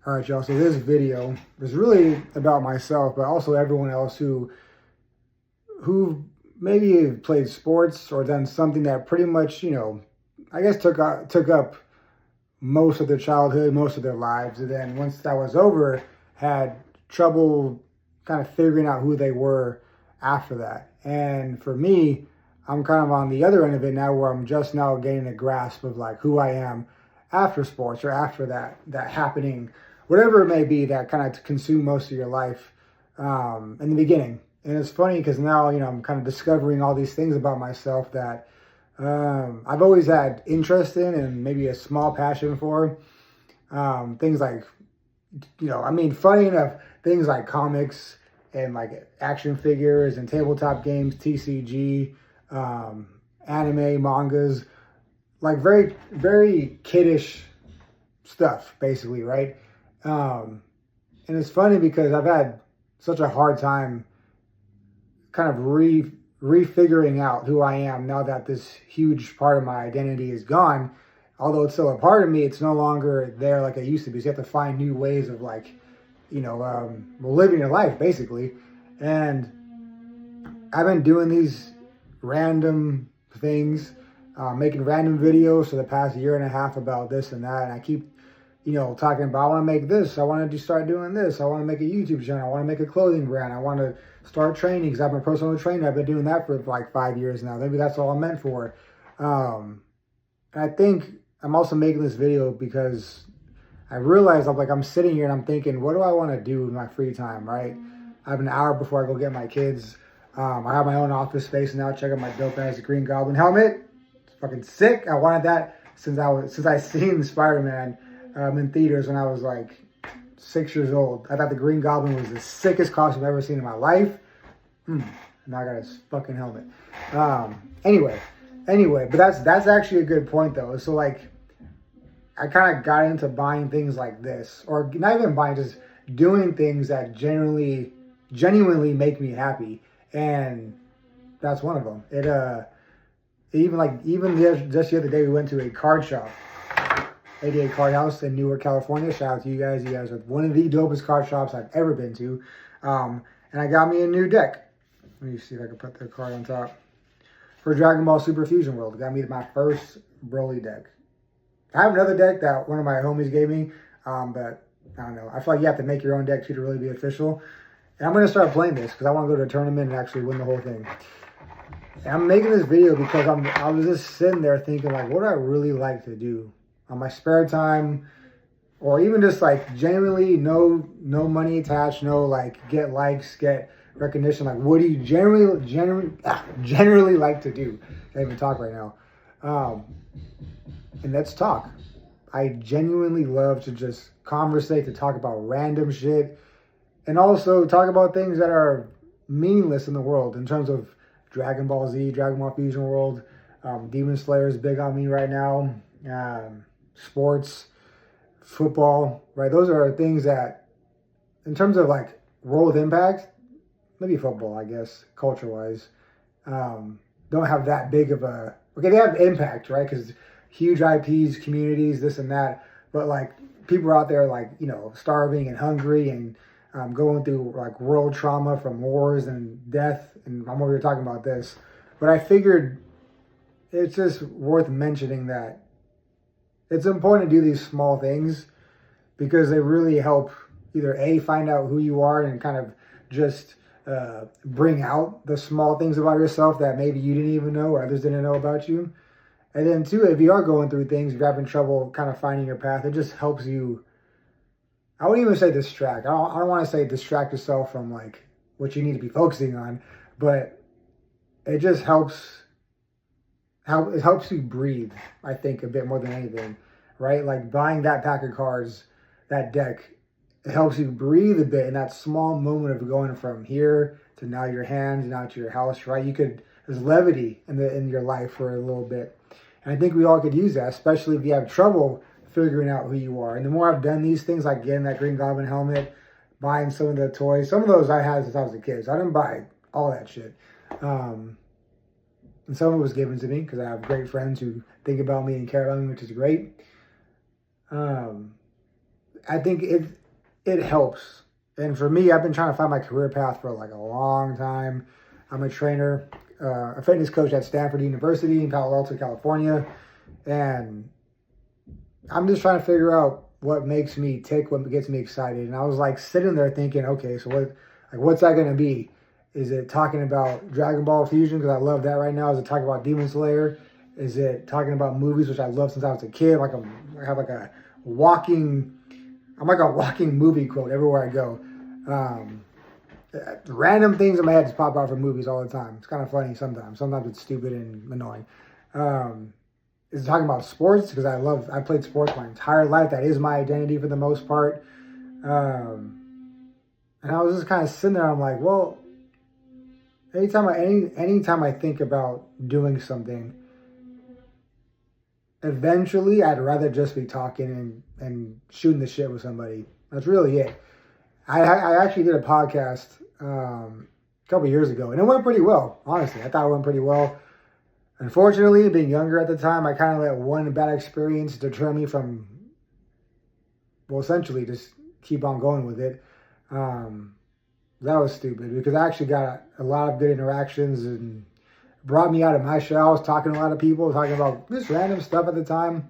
All right, y'all. So this video is really about myself, but also everyone else who maybe played sports or done something that pretty much, I guess took up most of their childhood, most of their lives, and then once that was over, had trouble kind of figuring out who they were after that. And for me, I'm kind of on the other end of it now, where I'm just now gaining a grasp of like who I am after sports or after that happening, whatever it may be, that kind of consumed most of your life in the beginning. And it's funny because now, I'm kind of discovering all these things about myself that I've always had interest in and maybe a small passion for. Things like, funny enough, things like comics and like action figures and tabletop games, TCG, anime, mangas, like very, very kiddish stuff, basically, right? And it's funny because I've had such a hard time kind of refiguring out who I am now that this huge part of my identity is gone. Although it's still a part of me, it's no longer there like it used to be. So you have to find new ways of like, living your life basically. And I've been doing these random things, making random videos for the past year and a half about this and that. And I keep, talking about, I want to make this. I want to start doing this. I want to make a YouTube channel. I want to make a clothing brand. I want to start training because I'm a personal trainer. I've been doing that for like 5 years now. Maybe that's all I'm meant for. And I think I'm also making this video because I realized I'm sitting here and I'm thinking, what do I want to do with my free time, right? I have an hour before I go get my kids. I have my own office space now. Check out my dope ass Green Goblin helmet. It's fucking sick. I wanted that since I seen Spider-Man in theaters when I was like 6 years old. I thought the Green Goblin was the sickest costume I've ever seen in my life. Now I got his fucking helmet. Anyway, but that's actually a good point though. So like, I kind of got into buying things like this, or not even buying, just doing things that genuinely make me happy, and that's one of them. Just the other day we went to a card shop, 88 Card House in Newark, California. Shout out to you guys. You guys are one of the dopest card shops I've ever been to. And I got me a new deck. Let me see if I can put the card on top. For Dragon Ball Super Fusion World. Got me my first Broly deck. I have another deck that one of my homies gave me, but I don't know. I feel like you have to make your own deck to really be official. And I'm going to start playing this because I want to go to a tournament and actually win the whole thing. And I'm making this video because I was just sitting there thinking, like, what do I really like to do on my spare time, or even just like genuinely no money attached, no like get likes, get recognition. Like, what do you generally like to do? I can't even talk right now. And let's talk. I genuinely love to just conversate, to talk about random shit, and also talk about things that are meaningless in the world in terms of Dragon Ball Z, Dragon Ball Fusion World, Demon Slayer is big on me right now, sports, football, right? Those are things that, in terms of like world impact, maybe football, I guess, culture-wise, don't have that big of a, okay, they have impact, right? Because huge IPs, communities, this and that, but like people are out there like, starving and hungry and going through like world trauma from wars and death, and I'm over here talking about this, but I figured it's just worth mentioning that it's important to do these small things because they really help either A, find out who you are and kind of just bring out the small things about yourself that maybe you didn't even know or others didn't know about you. And then two, if you are going through things, if you're having trouble kind of finding your path, it just helps you. I wouldn't even say distract. I don't want to say distract yourself from like what you need to be focusing on, but it just helps. It helps you breathe, I think, a bit more than anything, right? Like buying that pack of cards, that deck, it helps you breathe a bit in that small moment of going from here to now your hands, now to your house, right? There's levity in your life for a little bit. And I think we all could use that, especially if you have trouble figuring out who you are. And the more I've done these things, like getting that Green Goblin helmet, buying some of the toys, some of those I had since I was a kid. So I didn't buy all that shit. And some of it was given to me because I have great friends who think about me and care about me, which is great. I think it helps. And for me, I've been trying to find my career path for like a long time. I'm a trainer, a fitness coach at Stanford University in Palo Alto, California. And I'm just trying to figure out what makes me tick, what gets me excited. And I was like sitting there thinking, okay, so what's that going to be? Is it talking about Dragon Ball Fusion, because I love that right now? Is it talking about Demon Slayer? Is it talking about movies, which I love since I was a kid? I have like a walking, I'm like a walking movie quote everywhere I go. Random things in my head just pop out from movies all the time. It's kind of funny sometimes. Sometimes it's stupid and annoying. Is it talking about sports? Because I played sports my entire life. That is my identity for the most part. And I was just kind of sitting there. I'm like, well, anytime I think about doing something, eventually I'd rather just be talking and shooting the shit with somebody. That's really it. I actually did a podcast a couple years ago, and it went pretty well, honestly. I thought it went pretty well. Unfortunately, being younger at the time, I kind of let one bad experience deter me from, well, essentially just keep on going with it. That was stupid, because I actually got a lot of good interactions and brought me out of my shell. I was talking to a lot of people, talking about just random stuff at the time.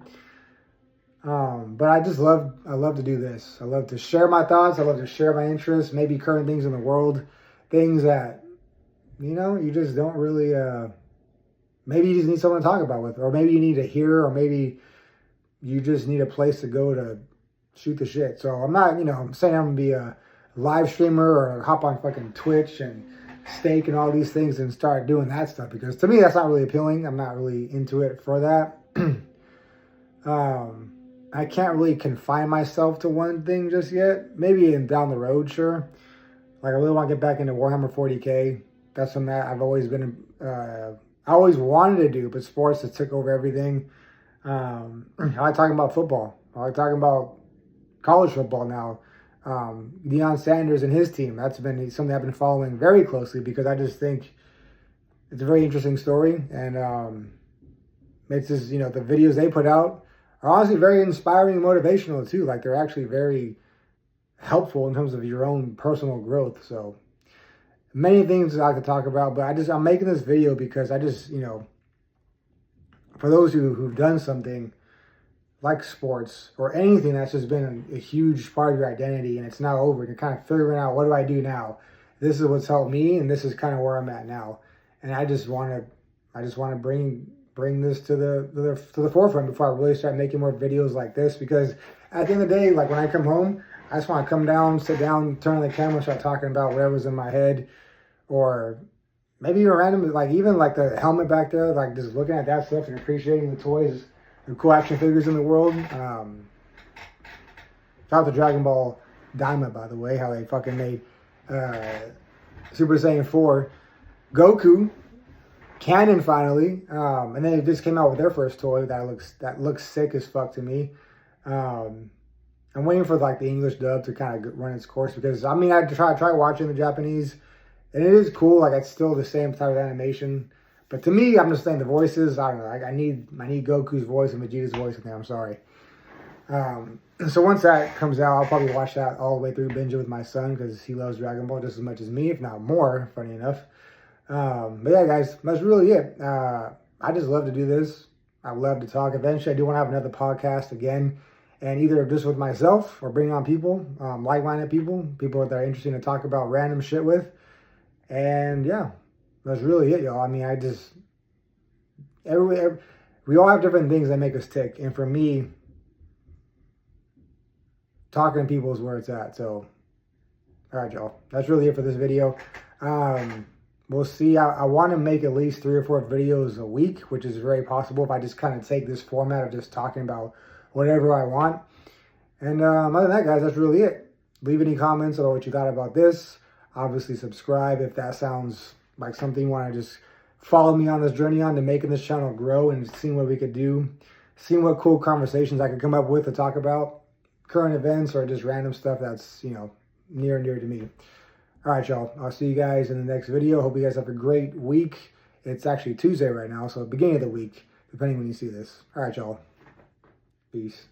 But I love to do this. I love to share my thoughts. I love to share my interests, maybe current things in the world, things that, you just don't really, maybe you just need someone to talk about with, or maybe you need to hear, or maybe you just need a place to go to shoot the shit. So I'm not, I'm saying I'm going to be a live streamer or hop on fucking Twitch and Steak and all these things and start doing that stuff, because to me that's not really appealing. I'm not really into it for that. I can't really confine myself to one thing just yet. Maybe down the road, sure. Like, I really want to get back into Warhammer 40K. That's something that I've always been, I always wanted to do, but sports has took over everything. I like talking about football. I like talking about college football now. Deion Sanders and his team. That's been something I've been following very closely, because I just think it's a very interesting story. And it's just, the videos they put out are honestly very inspiring and motivational too. Like, they're actually very helpful in terms of your own personal growth. So many things I like to talk about, but I'm making this video because I just, for those who've done something like sports or anything that's just been a huge part of your identity and it's now over, and you're kind of figuring out, what do I do now? This is what's helped me, and this is kind of where I'm at now. And I just want to bring this to the forefront before I really start making more videos like this, because at the end of the day, like, when I come home, I just want to come down, sit down, turn on the camera, start talking about whatever's in my head, or maybe even random, like even like the helmet back there, like just looking at that stuff and appreciating the toys, the cool action figures in the world. Shout out to Dragon Ball Daima, by the way, how they fucking made Super Saiyan 4 Goku canon finally, and then it just came out with their first toy that looks sick as fuck to me. I'm waiting for like the English dub to kind of run its course, because I mean, I try watching the Japanese, and it is cool. Like, it's still the same type of animation, but to me, I'm just saying the voices, I don't know. Like, I need Goku's voice and Vegeta's voice in there. I'm sorry. So once that comes out, I'll probably watch that all the way through, binge it with my son, because he loves Dragon Ball just as much as me, if not more, funny enough. But yeah, guys, that's really it. I just love to do this. I love to talk. Eventually, I do want to have another podcast again, and either just with myself or bring on people, like-minded people that are interesting to talk about random shit with. And yeah, that's really it, y'all. I mean, we all have different things that make us tick. And for me, talking to people is where it's at. So, all right, y'all. That's really it for this video. We'll see. I want to make at least 3 or 4 videos a week, which is very possible if I just kind of take this format of just talking about whatever I want. And other than that, guys, that's really it. Leave any comments about what you thought about this. Obviously, subscribe if that sounds like something you want to just follow me on this journey on to making this channel grow and seeing what we could do, seeing what cool conversations I could come up with to talk about, current events or just random stuff that's, near and dear to me. All right, y'all. I'll see you guys in the next video. Hope you guys have a great week. It's actually Tuesday right now, so beginning of the week, depending when you see this. All right, y'all. Peace.